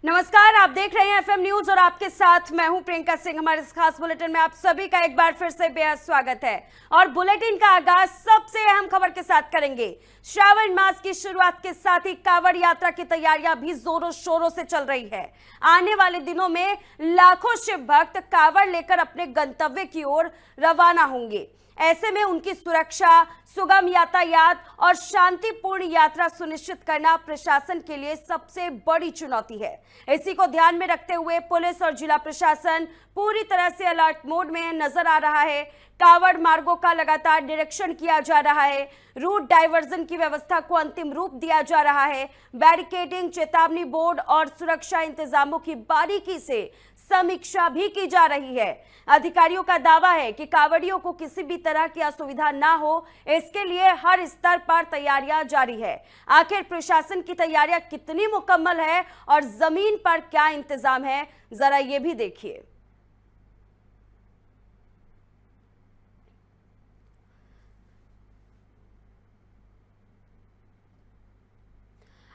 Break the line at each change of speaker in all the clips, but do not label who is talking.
नमस्कार, आप देख रहे हैं एफएम न्यूज और आपके साथ मैं हूं प्रियंका सिंह। हमारे इस खास बुलेटिन में आप सभी का एक बार फिर से बेहद स्वागत है और बुलेटिन का आगाज सबसे अहम खबर के साथ करेंगे। श्रावण मास की शुरुआत के साथ ही कांवड़ यात्रा की तैयारियां भी जोरों शोरों से चल रही है। आने वाले दिनों में लाखों शिव भक्त कांवड़ लेकर अपने गंतव्य की ओर रवाना होंगे। ऐसे में उनकी सुरक्षा, सुगम यातायात और शांतिपूर्ण यात्रा सुनिश्चित करना प्रशासन के लिए सबसे बड़ी चुनौती है। इसी को ध्यान में रखते हुए पुलिस और जिला प्रशासन पूरी तरह से अलर्ट मोड में नजर आ रहा है। कांवड़ मार्गों का लगातार निरीक्षण किया जा रहा है। रूट डाइवर्जन की व्यवस्था को अंतिम रूप दिया जा रहा है। बैरिकेडिंग, चेतावनी बोर्ड और सुरक्षा इंतजामों की बारीकी से समीक्षा भी की जा रही है। अधिकारियों का दावा है कि कांवड़ियों को किसी भी तरह की असुविधा ना हो, इसके लिए हर स्तर पर तैयारियां जारी है। आखिर प्रशासन की तैयारियां कितनी मुकम्मल है और जमीन पर क्या इंतजाम है, जरा ये भी देखिए।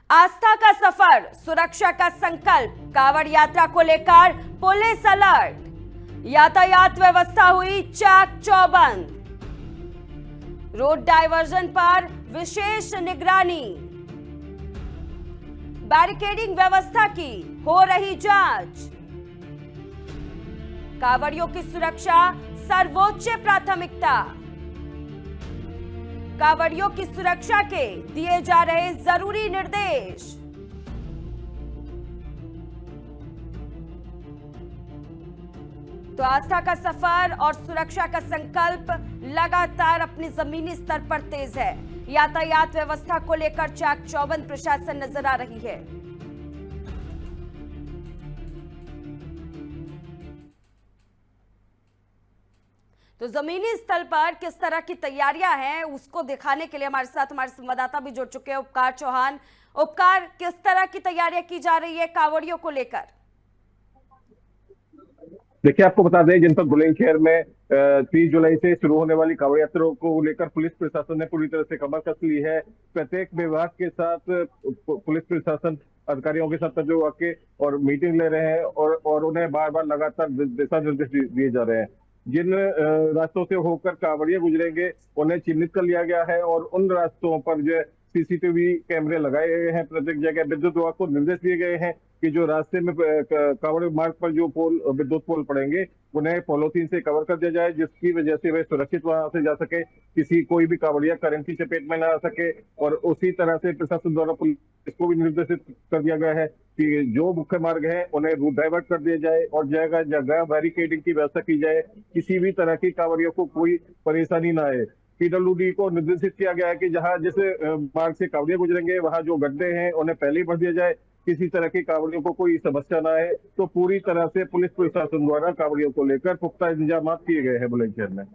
आस्था का सफर, सुरक्षा का संकल्प, कांवड़ यात्रा को लेकर पुलिस अलर्ट। यातायात व्यवस्था हुई चाक चौबंद। रोड डाइवर्जन पर विशेष निगरानी। बैरिकेडिंग व्यवस्था की हो रही जांच। कांवड़ियों की सुरक्षा सर्वोच्च प्राथमिकता। कांवड़ियों की सुरक्षा के दिए जा रहे जरूरी निर्देश। तो आस्था का सफर और सुरक्षा का संकल्प लगातार अपने जमीनी स्तर पर तेज है। यातायात व्यवस्था को लेकर चाक चौबंद प्रशासन नजर आ रही है। तो जमीनी स्तर पर किस तरह की तैयारियां हैं उसको दिखाने के लिए हमारे साथ हमारे संवाददाता भी जुड़ चुके हैं, उपकार चौहान। उपकार, किस तरह की तैयारियां की जा रही है कांवड़ियों को लेकर?
देखिए, आपको बता दें, जनपद बुलंदशहर में 30 जुलाई से शुरू होने वाली कांवड़ यात्रा को लेकर पुलिस प्रशासन ने पूरी तरह से कमर कस ली है। प्रत्येक विभाग के साथ पुलिस प्रशासन अधिकारियों के साथ जो आके और मीटिंग ले रहे हैं और उन्हें बार बार लगातार दिशा निर्देश दिए जा रहे हैं। जिन रास्तों से होकर कांवड़िया गुजरेंगे उन्हें चिन्हित कर लिया गया है और उन रास्तों पर जो सीसीटीवी कैमरे लगाए गए हैं। प्रत्येक जगह विद्युत विभाग को निर्देश दिए गए हैं कि जो रास्ते में कांवड़ मार्ग पर जो पोल, विद्युत पोल पड़ेंगे, उन्हें पॉलीथीन से कवर कर दिया जाए, जिसकी वजह से वे सुरक्षित वहां से जा सके, कोई भी कांवड़िया करंट की चपेट में ना आ सके। और उसी तरह से प्रशासन द्वारा पुलिस को भी निर्देशित कर दिया गया है कि जो मुख्य मार्ग है उन्हें रूट डाइवर्ट कर दिया जाए और जगह जगह बैरिकेडिंग की व्यवस्था की जाए। किसी भी तरह की कांवड़ियों को कोई परेशानी ना आए। पीडब्ल्यूडी को निर्देशित किया गया है कि जहां जैसे मार्ग से कांवड़िया गुजरेंगे वहां जो गड्ढे हैं उन्हें पहले ही भर दिया जाए, किसी तरह की कांवड़ियों को कोई समस्या ना आए। तो पूरी तरह से पुलिस प्रशासन द्वारा कांवड़ियों को लेकर पुख्ता इंतजाम किए गए हैं बुलंदशहर में।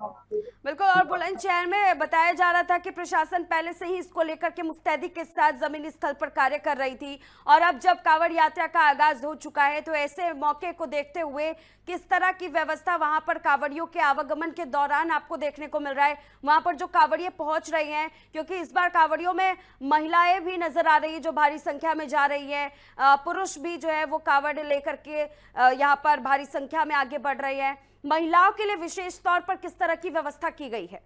बिल्कुल, और बुलंदशहर में बताया जा रहा था कि प्रशासन पहले से ही इसको लेकर के मुस्तैदी के साथ जमीनी स्थल पर कार्य कर रही थी और अब जब कांवड़ यात्रा का आगाज हो चुका है तो ऐसे मौके को देखते हुए किस तरह की व्यवस्था वहां पर कांवड़ियों के आवागमन के दौरान आपको देखने को मिल रहा है, वहां पर जो कांवड़िये पहुंच रही हैं, क्योंकि इस बार कांवड़ियों में महिलाएं भी नजर आ रही है जो भारी संख्या में जा रही है, पुरुष भी जो है वो कांवड़ लेकर के यहाँ पर भारी संख्या में आगे बढ़ रहे हैं। महिलाओं के लिए विशेष तौर पर किस तरह की व्यवस्था की गई है?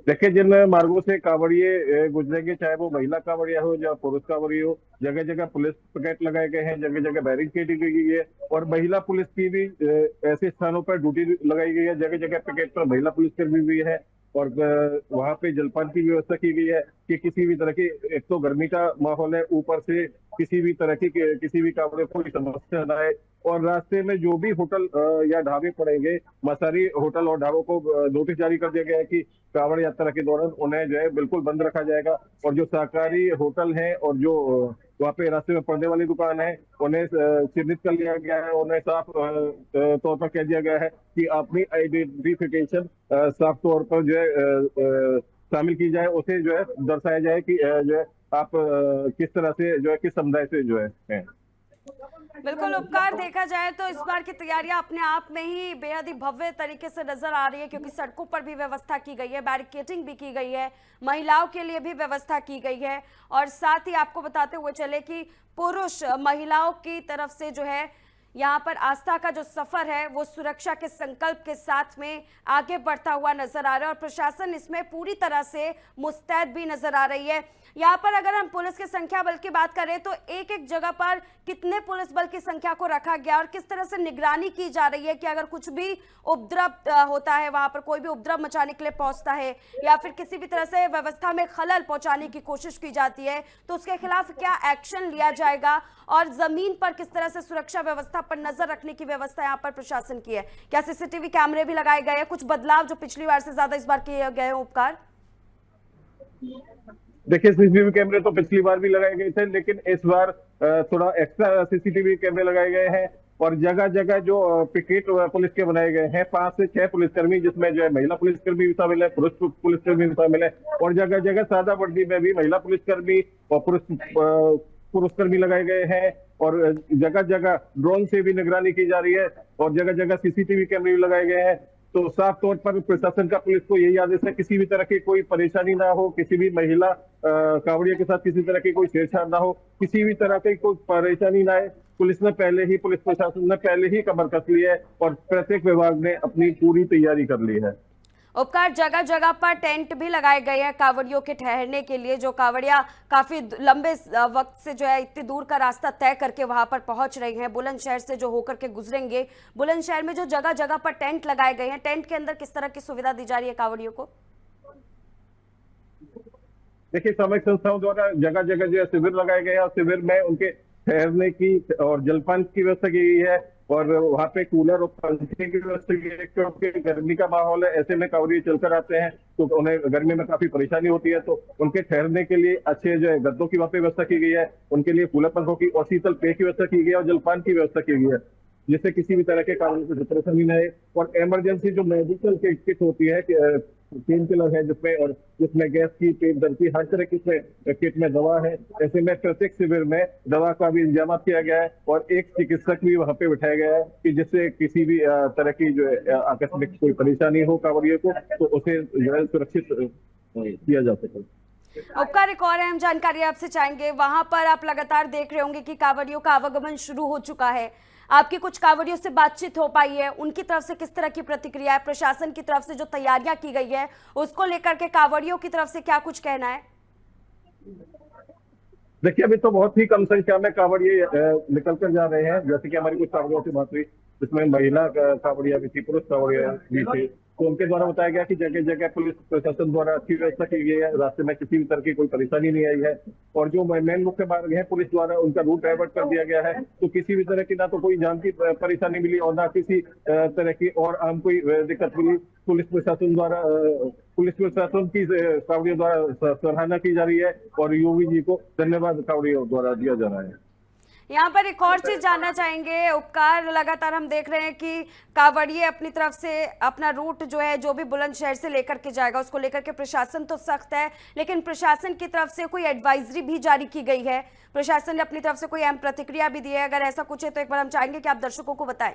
देखिए, जिन मार्गों से कांवड़िए गुजरेंगे, चाहे वो महिला कांवड़िया हो या पुरुष कांवड़िया हो, जगह जगह पुलिस पिकेट लगाए गए हैं, जगह जगह बैरिकेडिंग की गई है और महिला पुलिस की भी ऐसे स्थानों पर ड्यूटी लगाई गई है। जगह जगह पिकेट पर महिला पुलिसकर्मी भी है और वहां पे जलपान की व्यवस्था की गई है कि किसी भी तरह की, एक तो गर्मी का माहौल है, ऊपर से किसी भी तरह की किसी भी कांवड़े को कोई समस्या ना आए। और रास्ते में जो भी होटल या ढाबे पड़ेंगे, मसारी होटल और ढाबों को नोटिस जारी कर दिया गया है कि कांवड़ यात्रा के दौरान उन्हें जो है बिल्कुल बंद रखा जाएगा। और जो सरकारी होटल हैं और जो वहाँ पे रास्ते में पड़ने वाली दुकान है उन्हें चिन्हित कर लिया गया है। उन्हें साफ तौर पर कह दिया गया है कि अपनी आइडेंटिफिकेशन साफ तौर पर जो है शामिल की जाए, उसे जो है दर्शाया जाए कि जो है आप किस तरह से जो है किस समुदाय से जो है।
बिल्कुल उपकार, देखा जाए तो इस बार की तैयारियां अपने आप में ही बेहद ही भव्य तरीके से नजर आ रही है, क्योंकि सड़कों पर भी व्यवस्था की गई है, बैरिकेडिंग भी की गई है, महिलाओं के लिए भी व्यवस्था की गई है। और साथ ही आपको बताते हुए चले कि पुरुष महिलाओं की तरफ से जो है यहाँ पर आस्था का जो सफर है वो सुरक्षा के संकल्प के साथ में आगे बढ़ता हुआ नजर आ रहा है, और प्रशासन इसमें पूरी तरह से मुस्तैद भी नजर आ रही है। यहाँ पर अगर हम पुलिस के संख्या बल की बात करें तो एक एक जगह पर कितने पुलिस बल की संख्या को रखा गया और किस तरह से निगरानी की जा रही है कि अगर कुछ भी उपद्रव होता है, वहां पर कोई भी उपद्रव मचाने के लिए पहुंचता है या फिर किसी भी तरह से व्यवस्था में खलल पहुंचाने की कोशिश की जाती है तो उसके खिलाफ क्या एक्शन लिया जाएगा, और जमीन पर किस तरह से सुरक्षा व्यवस्था पर नजर रखने की व्यवस्था यहाँ पर प्रशासन की है। क्या सीसीटीवी कैमरे भी लगाए गए हैं? कुछ बदलाव जो पिछली बार से ज्यादा इस बार किए गए हैं उपकार?
देखिए, सीसीटीवी कैमरे तो पिछली बार भी लगाए गए थे, लेकिन इस बार थोड़ा एक्स्ट्रा सीसीटीवी कैमरे लगाए गए हैं। और जगह जगह जो पिकेट पुलिस के बनाए गए हैं, 5 से 6 पुलिसकर्मी, जिसमें जो है महिला पुलिसकर्मी भी शामिल है, पुरुष पुलिसकर्मी भी शामिल है, और जगह जगह सादा वर्दी में भी महिला पुलिसकर्मी और पुरुषकर्मी लगाए गए हैं। और जगह जगह ड्रोन से भी निगरानी की जा रही है, और जगह जगह सीसीटीवी कैमरे भी लगाए गए हैं। तो साफ तौर पर प्रशासन का पुलिस को यही आदेश है, किसी भी तरह की कोई परेशानी ना हो, किसी भी महिला कांवड़िया के साथ किसी तरह की कोई छेड़छाड़ ना हो, किसी भी तरह की कोई परेशानी ना आए। पुलिस प्रशासन ने पहले ही कमर कस ली है, और प्रत्येक विभाग ने अपनी पूरी तैयारी कर ली है।
उपकार, जगह जगह पर टेंट भी लगाए गए हैं कांवड़ियों के ठहरने के लिए, जो कांवड़िया काफी लंबे वक्त से जो है इतनी दूर का रास्ता तय करके वहां पर पहुंच रही हैं, बुलंदशहर से जो होकर के गुजरेंगे। बुलंदशहर में जो जगह जगह पर टेंट लगाए गए हैं, टेंट के अंदर किस तरह की सुविधा दी जा रही है कांवड़ियों को?
देखिए, सामाजिक संस्थाओं द्वारा जगह जगह जो है शिविर लगाए गए हैं, और शिविर में उनके ठहरने की और जलपान की व्यवस्था की गई है, और वहाँ पे कूलर और पंखे की व्यवस्था की है, क्योंकि गर्मी का माहौल है। ऐसे में कांवड़िए चलकर आते हैं तो उन्हें गर्मी में काफी परेशानी होती है, तो उनके ठहरने के लिए अच्छे जो है गद्दों की वहाँ पे व्यवस्था की गई है, उनके लिए कूलर पंखों की और शीतल पेय की व्यवस्था की गई है, और जलपान की व्यवस्था की गई है, जिससे किसी भी तरह के कानून को परेशानी न आए। और इमरजेंसी जो मेडिकल किट होती है, पेन किलर है जिसमें गैस की, पेट दर्द की, हर तरह की किट में दवा है। ऐसे में प्रत्येक शिविर में दवा का भी इंतजाम किया गया है, और एक चिकित्सक भी वहाँ पे बिठाया गया है कि जिससे किसी भी तरह की जो है आकस्मिक कोई परेशानी हो कांवड़िए को, तो उसे जो है सुरक्षित किया जा सके।
उपकार, एक और अहम जानकारी आपसे चाहेंगे। वहां पर आप लगातार देख रहे होंगे कि कांवड़ियों का आवागमन शुरू हो चुका है। आपकी कुछ कांवड़ियों से बातचीत हो पाई है? उनकी तरफ से किस तरह की प्रतिक्रिया है? प्रशासन की तरफ से जो तैयारियां की गई है उसको लेकर के कांवड़ियों की तरफ से क्या कुछ कहना है?
देखिए, अभी तो बहुत ही कम संख्या में कांवड़िए निकल कर जा रहे हैं। जैसे कि हमारी कुछ कांवड़ियों से बात हुई, जिसमें महिला कांवड़िया भी थी, पुरुष कांवड़िया भी थी, तो उनके द्वारा बताया गया कि जगह जगह पुलिस प्रशासन द्वारा अच्छी व्यवस्था की गई है, रास्ते में किसी भी तरह की कोई परेशानी नहीं आई है। और जो मेन मुख्य मार्ग है, पुलिस द्वारा उनका रूट डाइवर्ट कर दिया गया है, तो किसी भी तरह की ना तो कोई जान की परेशानी मिली और ना किसी तरह की और आम कोई दिक्कत मिली। पुलिस प्रशासन की कांवड़ियों द्वारा सराहना की जा रही है, और यूवी जी को धन्यवाद कांवड़ियों द्वारा दिया जा रहा है।
यहाँ पर एक और चीज जानना चाहेंगे उपकार, लगातार हम देख रहे हैं कि कांवड़िए अपनी तरफ से अपना रूट जो है, जो भी बुलंदशहर से लेकर के जाएगा उसको लेकर के प्रशासन तो सख्त है, लेकिन प्रशासन की तरफ से कोई एडवाइजरी भी जारी की गई है? प्रशासन ने अपनी तरफ से कोई अहम प्रतिक्रिया भी दी है? अगर ऐसा कुछ है तो एक बार हम चाहेंगे कि आप दर्शकों को बताएं।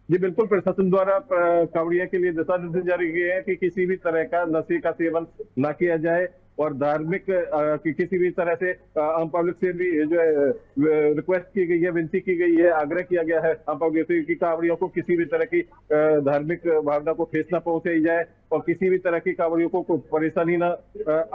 जी बिल्कुल, प्रशासन द्वारा कांवड़िया के लिए दिशा निर्देश जारी किए हैं कि किसी भी तरह का नशे का सेवन ना किया जाए, और धार्मिक किसी भी तरह से आम पब्लिक से भी जो है रिक्वेस्ट की गई है, विनती की गई है, आग्रह किया गया है आम पब्लिक से कि कांवड़ियों को किसी भी तरह की धार्मिक भावना को ठेस न पहुंचाई जाए, और किसी भी तरह की कांवड़ियों को कोई परेशानी न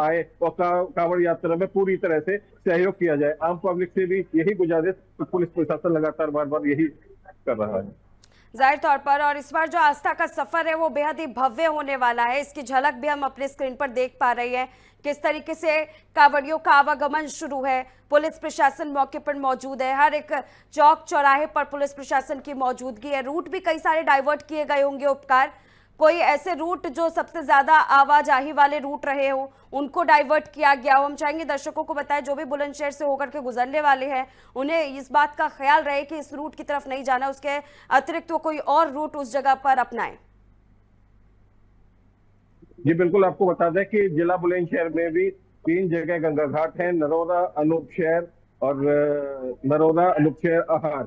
आए, और कांवड़ यात्रा में पूरी तरह से सहयोग किया जाए। आम पब्लिक से भी यही गुजारिश पुलिस प्रशासन लगातार बार बार यही कर रहा है।
जाहिर तौर पर, और इस बार जो आस्था का सफर है वो बेहद ही भव्य होने वाला है। इसकी झलक भी हम अपने स्क्रीन पर देख पा रहे हैं, किस तरीके से कांवड़ियों का आवागमन शुरू है। पुलिस प्रशासन मौके पर मौजूद है, हर एक चौक चौराहे पर पुलिस प्रशासन की मौजूदगी है। रूट भी कई सारे डाइवर्ट किए गए होंगे उपकार, कोई ऐसे रूट जो सबसे ज्यादा आवाजाही वाले रूट रहे हो उनको डाइवर्ट किया गया हो? हम चाहेंगे दर्शकों को बताएं, जो भी बुलंदशहर से होकर के गुजरने वाले हैं उन्हें इस बात का ख्याल रहे कि इस रूट की तरफ नहीं जाना, उसके अतिरिक्त वो कोई और रूट उस जगह पर अपनाएं।
जी बिल्कुल, आपको बता दें कि जिला बुलंदशहर में भी 3 जगह गंगा घाट है, नरोदा, अनूपशहर और नरोदा, अनुपशहर, आहार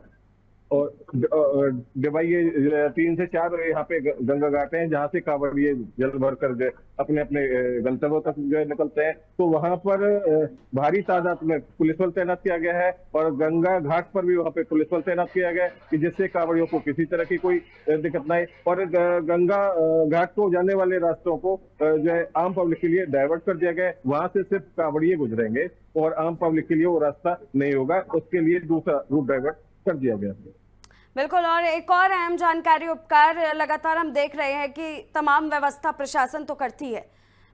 और डिबाई, ये 3 से 4 यहाँ पे गंगा घाट हैं जहाँ से कांवड़िए जल भर कर अपने अपने गंतव्यों तक जो है निकलते हैं। तो वहां पर भारी तादाद में पुलिस बल तैनात किया गया है और गंगा घाट पर भी वहां पे पुलिस बल तैनात किया गया है कि जिससे कांवड़ियों को किसी तरह की कोई दिक्कत ना आए। और गंगा घाट को जाने वाले रास्तों को जो है आम पब्लिक के लिए डाइवर्ट कर दिया गया है। वहां से सिर्फ कांवड़िए गुजरेंगे और आम पब्लिक के लिए वो रास्ता नहीं होगा, उसके लिए दूसरा रूट डाइवर्ट कर दिया गया है।
बिल्कुल। और एक और अहम जानकारी उपकार, लगातार हम देख रहे हैं कि तमाम व्यवस्था प्रशासन तो करती है,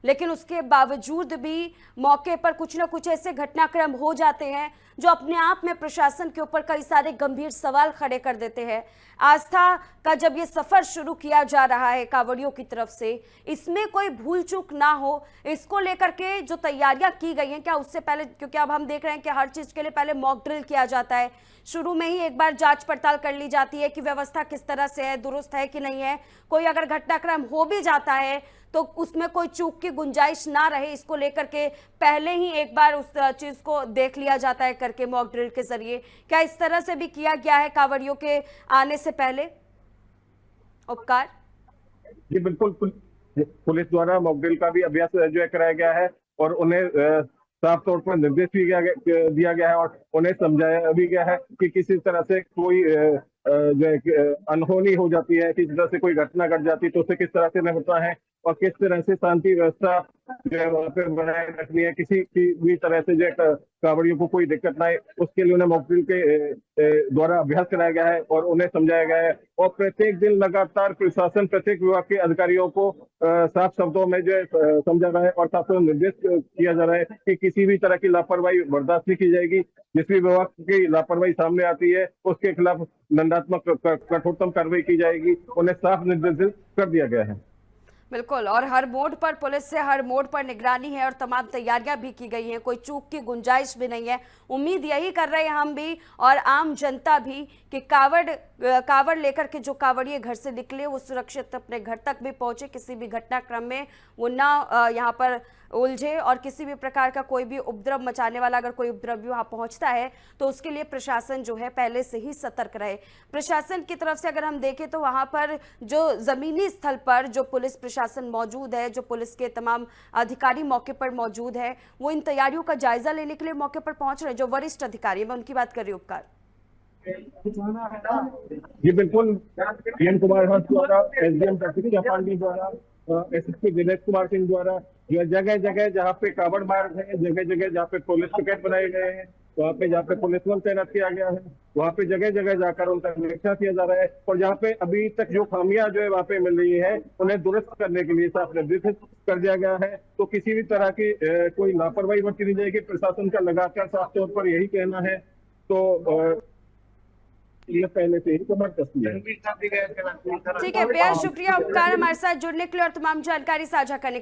लेकिन उसके बावजूद भी मौके पर कुछ ना कुछ ऐसे घटनाक्रम हो जाते हैं जो अपने आप में प्रशासन के ऊपर कई सारे गंभीर सवाल खड़े कर देते हैं। आस्था का जब ये सफर शुरू किया जा रहा है कांवड़ियों की तरफ से, इसमें कोई भूल चूक ना हो, इसको लेकर के जो तैयारियां की गई हैं, क्या उससे पहले, क्योंकि अब हम देख रहे हैं कि हर चीज के लिए पहले मॉक ड्रिल किया जाता है, शुरू में ही एक बार जांच पड़ताल कर ली जाती है कि व्यवस्था किस तरह से है, दुरुस्त है कि नहीं है, कोई अगर घटनाक्रम हो भी जाता है तो उसमें कोई चूक की गुंजाइश ना रहे, इसको लेकर के पहले ही एक बार उस चीज को देख लिया जाता है करके मॉक ड्रिल के जरिए। क्या इस तरह से भी किया गया है कांवड़ियों के आने से पहले उपकार?
जी बिल्कुल, पुलिस द्वारा मॉक ड्रिल का भी अभ्यास जो है कराया गया है और उन्हें साफ तौर पर निर्देश भी दिया गया है और उन्हें समझाया भी गया है कि किसी तरह से कोई जो है अनहोनी हो जाती है, किसी तरह से कोई घटना घट जाती है तो उसे किस तरह से निपटना है और किस तरह से शांति व्यवस्था जो है वहाँ पे बनाए रखनी है, किसी की भी तरह से जो है कांवड़ियों को कोई दिक्कत ना आए, उसके लिए उन्हें मॉक ड्रिल के द्वारा अभ्यास कराया गया है और उन्हें समझाया गया है। और प्रत्येक दिन लगातार प्रशासन प्रत्येक विभाग के अधिकारियों को साफ शब्दों में जो है समझा रहा है और साफ शब्दों में निर्देश किया जा रहा है कि किसी भी तरह की लापरवाही बर्दाश्त नहीं की जाएगी। जिस भी विभाग की लापरवाही सामने आती है उसके खिलाफ दंडात्मक कठोरतम कार्रवाई की जाएगी, उन्हें साफ निर्देशित कर दिया गया है।
बिल्कुल। और हर मोड़ पर पुलिस से हर मोड़ पर निगरानी है और तमाम तैयारियां भी की गई हैं, कोई चूक की गुंजाइश भी नहीं है। उम्मीद यही कर रहे हैं हम भी और आम जनता भी कि कावड़ लेकर के जो कावड़िए घर से निकले वो सुरक्षित अपने घर तक भी पहुंचे, किसी भी घटनाक्रम में वो ना यहाँ पर उलझे और किसी भी प्रकार का कोई भी उपद्रव मचाने वाला अगर कोई उपद्रवी वहां पहुंचता है तो उसके लिए प्रशासन जो है पहले से ही सतर्क रहे। प्रशासन की तरफ से अगर हम देखें तो वहां पर जो जमीनी स्थल पर जो पुलिस प्रशासन मौजूद है, जो पुलिस के तमाम अधिकारी मौके पर मौजूद है, वो इन तैयारियों का जायजा लेने के लिए मौके पर पहुंच रहे हैं। जो वरिष्ठ अधिकारी है, मैं उनकी बात कर रही हूँ उपकार।
जी बिल्कुल, डीएम कुमार द्वारा, एसडीएम प्रतिक्रिया पांडे द्वारा, एसएसपी दिनेश कुमार सिंह द्वारा जगह जगह जहाँ पे कावड़ मार्ग है, जगह जगह जहाँ पे पुलिस पिकेट बनाए गए हैं, वहाँ पे जहाँ पे पुलिस बल तैनात किया गया है, वहाँ पे जगह जगह जाकर उनका निरीक्षण किया जा रहा है और जहाँ पे अभी तक जो खामियां जो है वहाँ पे मिल रही है उन्हें दुरुस्त करने के लिए साफ निर्देशित कर दिया गया है। तो किसी भी तरह की कोई लापरवाही बरती नहीं जाएगी, प्रशासन का लगातार साफ तौर पर यही कहना है। तो ये पहले से ही कमर कसती है।
ठीक है, बेहद शुक्रिया उपकार हमारे साथ जुड़ने के लिए और तमाम जानकारी साझा करने के लिए।